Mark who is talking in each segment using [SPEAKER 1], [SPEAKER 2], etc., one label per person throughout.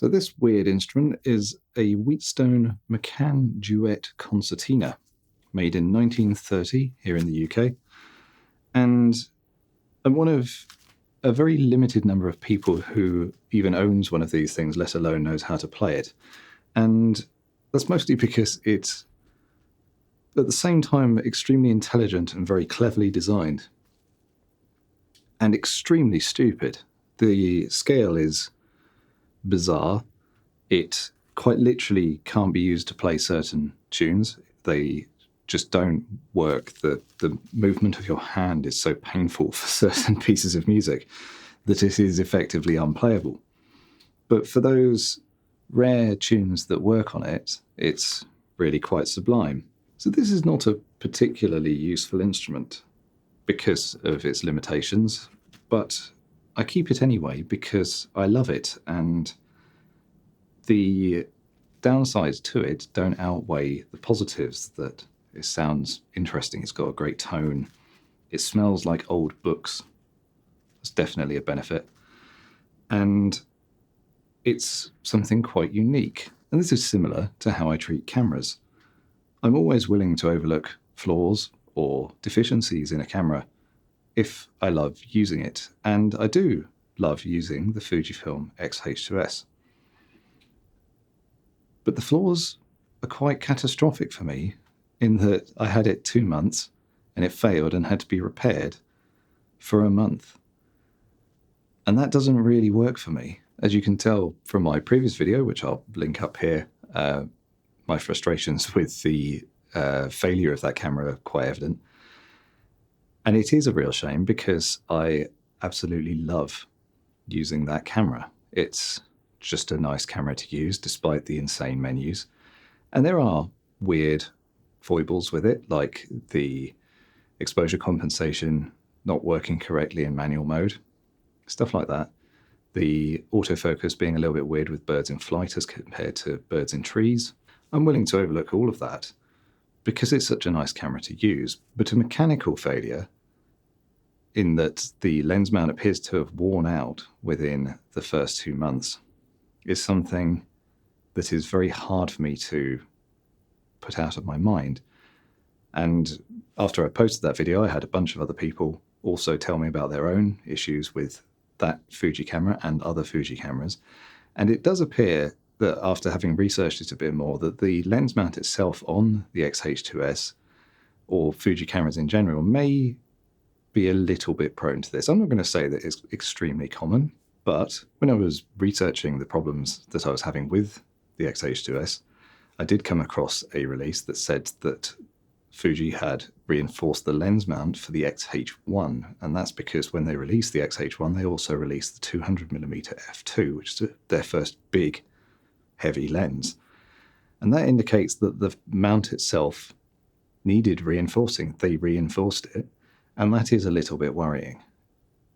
[SPEAKER 1] So this weird instrument is a Wheatstone McCann Duet concertina, made in 1930 here in the UK. And I'm one of a very limited number of people who even owns one of these things, let alone knows how to play it. And that's mostly because it's, at the same time, extremely intelligent and very cleverly designed. And extremely stupid. The scale is bizarre. It quite literally can't be used to play certain tunes. They just don't work. The movement of your hand is so painful for certain pieces of music that it is effectively unplayable. But for those rare tunes that work on it, it's really quite sublime. So this is not a particularly useful instrument because of its limitations, but I keep it anyway because I love it, and the downsides to it don't outweigh the positives. That it sounds interesting, it's got a great tone, it smells like old books. That's definitely a benefit. And it's something quite unique. And this is similar to how I treat cameras. I'm always willing to overlook flaws or deficiencies in a camera if I love using it. And I do love using the Fujifilm X-H2S. But the flaws are quite catastrophic for me, in that I had it 2 months and it failed and had to be repaired for a month. And that doesn't really work for me. As you can tell from my previous video, which I'll link up here, my frustrations with the failure of that camera are quite evident. And it is a real shame because I absolutely love using that camera. It's just a nice camera to use despite the insane menus. And there are weird foibles with it, like the exposure compensation not working correctly in manual mode, stuff like that. The autofocus being a little bit weird with birds in flight as compared to birds in trees. I'm willing to overlook all of that because it's such a nice camera to use. But a mechanical failure, in that the lens mount appears to have worn out within the first 2 months, is something that is very hard for me to put out of my mind. And after I posted that video, I had a bunch of other people also tell me about their own issues with that Fuji camera and other Fuji cameras. And it does appear that after having researched it a bit more, that the lens mount itself on the X-H2S, or Fuji cameras in general, may be a little bit prone to this. I'm not going to say that it's extremely common, but when I was researching the problems that I was having with the X-H2S, I did come across a release that said that Fuji had reinforced the lens mount for the X-H1, and that's because when they released the X-H1, they also released the 200mm f2, which is their first big, heavy lens. And that indicates that the mount itself needed reinforcing. They reinforced it, and that is a little bit worrying.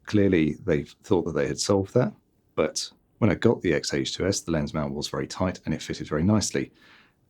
[SPEAKER 1] Clearly, they thought that they had solved that, but when I got the X-H2S, the lens mount was very tight and it fitted very nicely.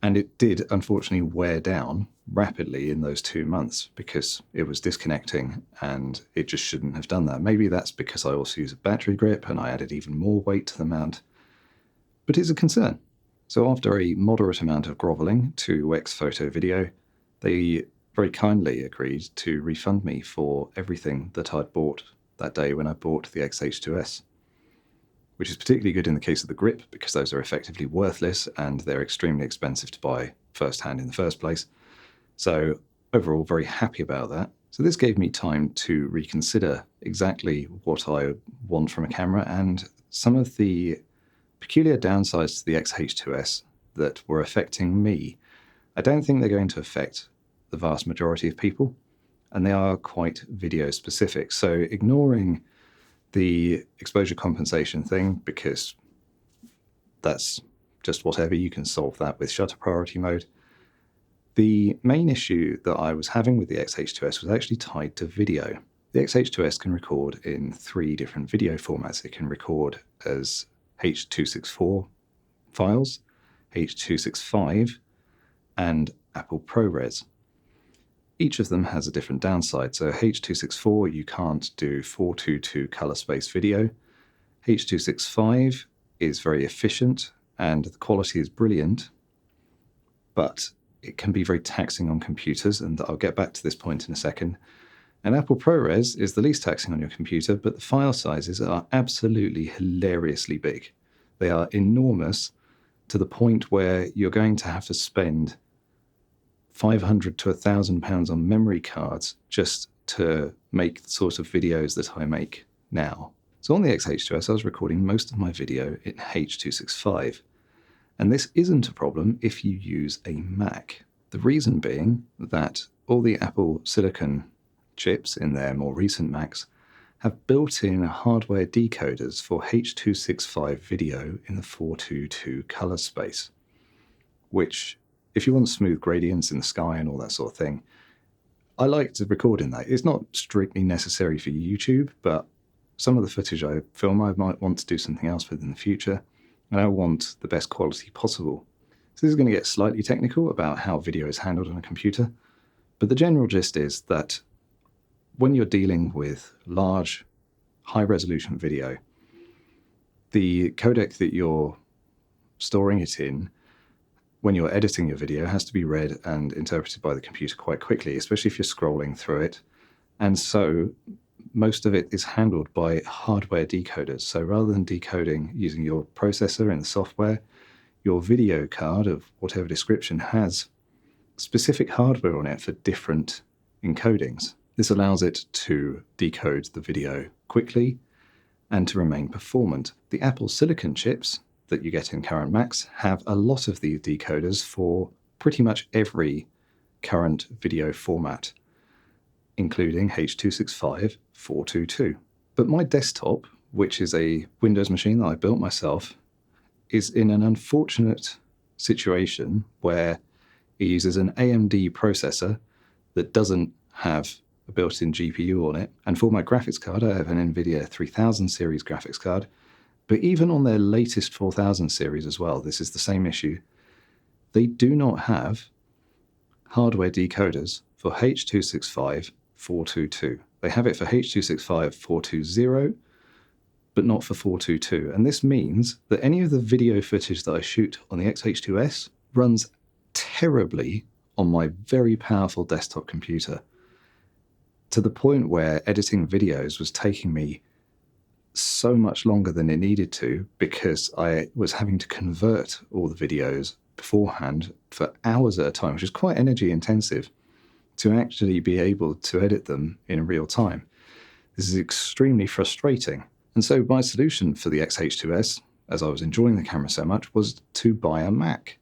[SPEAKER 1] And it did, unfortunately, wear down rapidly in those 2 months because it was disconnecting, and it just shouldn't have done that. Maybe that's because I also use a battery grip and I added even more weight to the mount. But it's a concern. So after a moderate amount of grovelling to X Photo Video, they very kindly agreed to refund me for everything that I'd bought that day when I bought the X-H2S. Which is particularly good in the case of the grip, because those are effectively worthless and they're extremely expensive to buy firsthand in the first place. So overall, very happy about that. So this gave me time to reconsider exactly what I want from a camera and some of the peculiar downsides to the X-H2S that were affecting me. I don't think they're going to affect the vast majority of people, and they are quite video specific. So ignoring the exposure compensation thing, because that's just whatever, you can solve that with shutter priority mode. The main issue that I was having with the X-H2S was actually tied to video. The X-H2S can record in 3 different video formats. It can record as H.264 files, H.265, and Apple ProRes. Each of them has a different downside. So H.264, you can't do 4:2:2 color space video. H.265 is very efficient and the quality is brilliant, but it can be very taxing on computers, and I'll get back to this point in a second. And Apple ProRes is the least taxing on your computer, but the file sizes are absolutely hilariously big. They are enormous to the point where you're going to have to spend £500 to £1,000 on memory cards just to make the sort of videos that I make now. So on the X-H2S, I was recording most of my video in H.265. And this isn't a problem if you use a Mac. The reason being that all the Apple Silicon chips in their more recent Macs have built-in hardware decoders for H.265 video in the 422 color space, which, if you want smooth gradients in the sky and all that sort of thing, I like to record in that. It's not strictly necessary for YouTube, but some of the footage I film I might want to do something else with in the future, and I want the best quality possible. So this is going to get slightly technical about how video is handled on a computer, but the general gist is that when you're dealing with large, high-resolution video, the codec that you're storing it in when you're editing your video has to be read and interpreted by the computer quite quickly, especially if you're scrolling through it. And so most of it is handled by hardware decoders. So rather than decoding using your processor in the software, your video card of whatever description has specific hardware on it for different encodings. This allows it to decode the video quickly and to remain performant. The Apple Silicon chips that you get in current Macs have a lot of these decoders for pretty much every current video format, including H.265, 422. But my desktop, which is a Windows machine that I built myself, is in an unfortunate situation where it uses an AMD processor that doesn't have a built-in GPU on it. And for my graphics card, I have an Nvidia 3000 series graphics card. But even on their latest 4000 series as well, this is the same issue. They do not have hardware decoders for H.265 422. They have it for H.265 420, but not for 422. And this means that any of the video footage that I shoot on the X-H2S runs terribly on my very powerful desktop computer, to the point where editing videos was taking me so much longer than it needed to, because I was having to convert all the videos beforehand for hours at a time, which is quite energy intensive, to actually be able to edit them in real time. This is extremely frustrating. And so my solution for the X-H2S, as I was enjoying the camera so much, was to buy a Mac.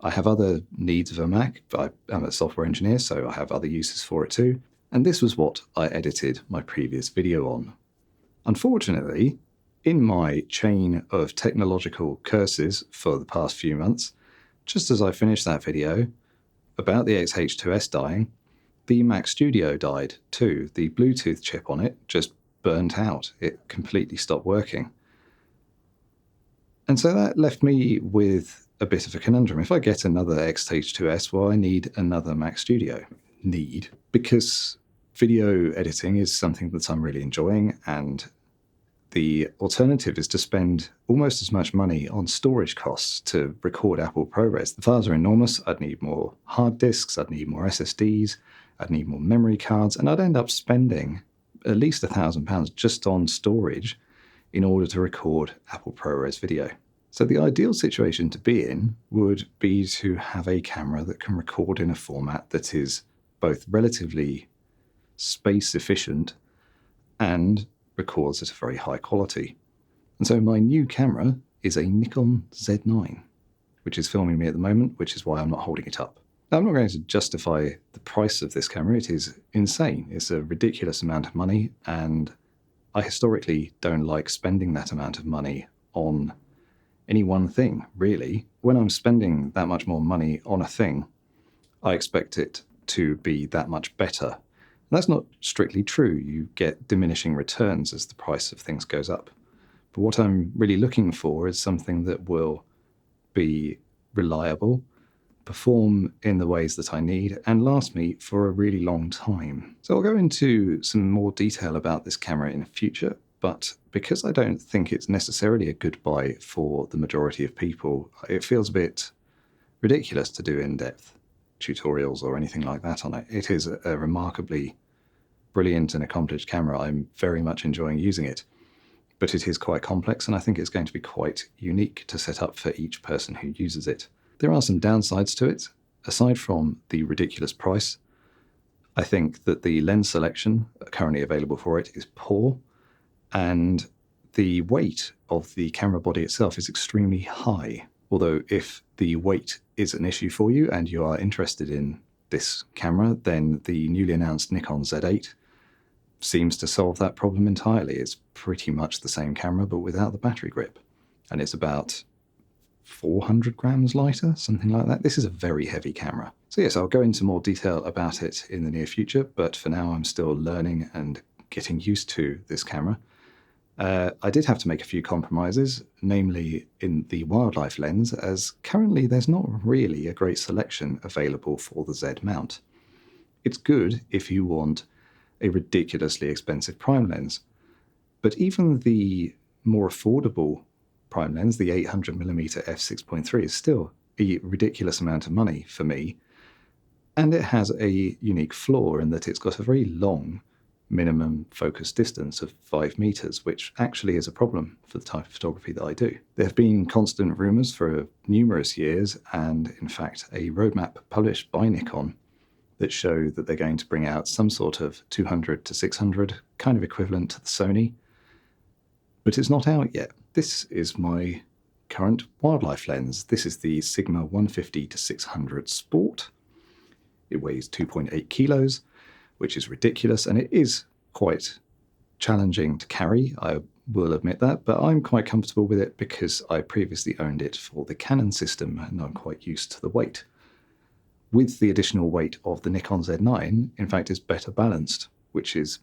[SPEAKER 1] I have other needs of a Mac, but I'm a software engineer, so I have other uses for it too. And this was what I edited my previous video on. Unfortunately, in my chain of technological curses for the past few months, just as I finished that video about the X-H2S dying, the Mac Studio died too. The Bluetooth chip on it just burnt out. It completely stopped working. And so that left me with a bit of a conundrum. If I get another X-H2S, well, I need another Mac Studio. Because video editing is something that I'm really enjoying, and the alternative is to spend almost as much money on storage costs to record Apple ProRes. The files are enormous. I'd need more hard disks, I'd need more SSDs, I'd need more memory cards, and I'd end up spending at least £1,000 just on storage in order to record Apple ProRes video. So the ideal situation to be in would be to have a camera that can record in a format that is both relatively space efficient and records at a very high quality. And so my new camera is a Nikon Z9, which is filming me at the moment, which is why I'm not holding it up. Now, I'm not going to justify the price of this camera. It is insane. It's a ridiculous amount of money, and I historically don't like spending that amount of money on any one thing, really. When I'm spending that much more money on a thing, I expect it to be that much better. And that's not strictly true. You get diminishing returns as the price of things goes up. But what I'm really looking for is something that will be reliable, perform in the ways that I need, and last me for a really long time. So I'll go into some more detail about this camera in the future, but because I don't think it's necessarily a good buy for the majority of people, it feels a bit ridiculous to do in-depth tutorials or anything like that on it. It is a remarkably brilliant and accomplished camera. I'm very much enjoying using it, but it is quite complex, and I think it's going to be quite unique to set up for each person who uses it. There are some downsides to it. Aside from the ridiculous price, I think that the lens selection currently available for it is poor, and the weight of the camera body itself is extremely high. Although if the weight is an issue for you and you are interested in this camera, then the newly announced Nikon Z9 seems to solve that problem entirely. It's pretty much the same camera, but without the battery grip. And it's about 400 grams lighter, something like that. This is a very heavy camera. So yes, I'll go into more detail about it in the near future, but for now I'm still learning and getting used to this camera. I did have to make a few compromises, namely in the wildlife lens, as currently there's not really a great selection available for the Z mount. It's good if you want a ridiculously expensive prime lens, but even the more affordable prime lens, the 800mm f6.3, is still a ridiculous amount of money for me, and it has a unique flaw in that it's got a very long minimum focus distance of 5 meters, which actually is a problem for the type of photography that I do. There have been constant rumors for numerous years, and in fact a roadmap published by Nikon that show that they're going to bring out some sort of 200 to 600, kind of equivalent to the Sony, but it's not out yet. This is my current wildlife lens. This is the Sigma 150 to 600 Sport. It weighs 2.8 kilos, which is ridiculous, and it is quite challenging to carry, I will admit that, but I'm quite comfortable with it because I previously owned it for the Canon system and I'm quite used to the weight. With the additional weight of the Nikon Z9, in fact, it's better balanced, which is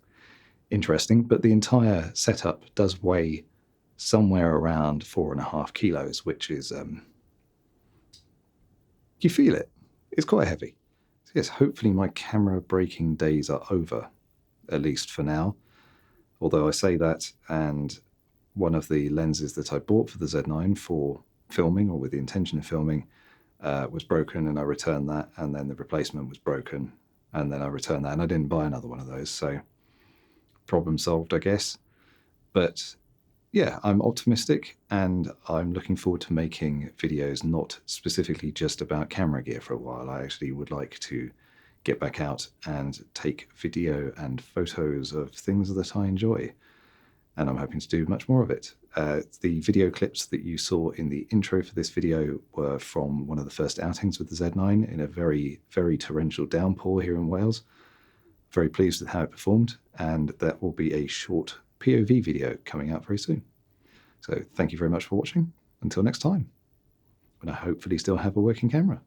[SPEAKER 1] interesting, but the entire setup does weigh somewhere around 4.5 kilos, which is, you feel it. It's quite heavy. So yes, hopefully my camera breaking days are over, at least for now. Although I say that, and one of the lenses that I bought for the Z9 for filming, or with the intention of filming, was broken, and I returned that, and then the replacement was broken, and then I returned that, and I didn't buy another one of those, so problem solved, I guess. But yeah, I'm optimistic, and I'm looking forward to making videos not specifically just about camera gear for a while. I actually would like to get back out and take video and photos of things that I enjoy, and I'm hoping to do much more of it. The video clips that you saw in the intro for this video were from one of the first outings with the Z9 in a very, very torrential downpour here in Wales. Very pleased with how it performed, and that will be a short POV video coming out very soon. So thank you very much for watching. Until next time, when I hopefully still have a working camera.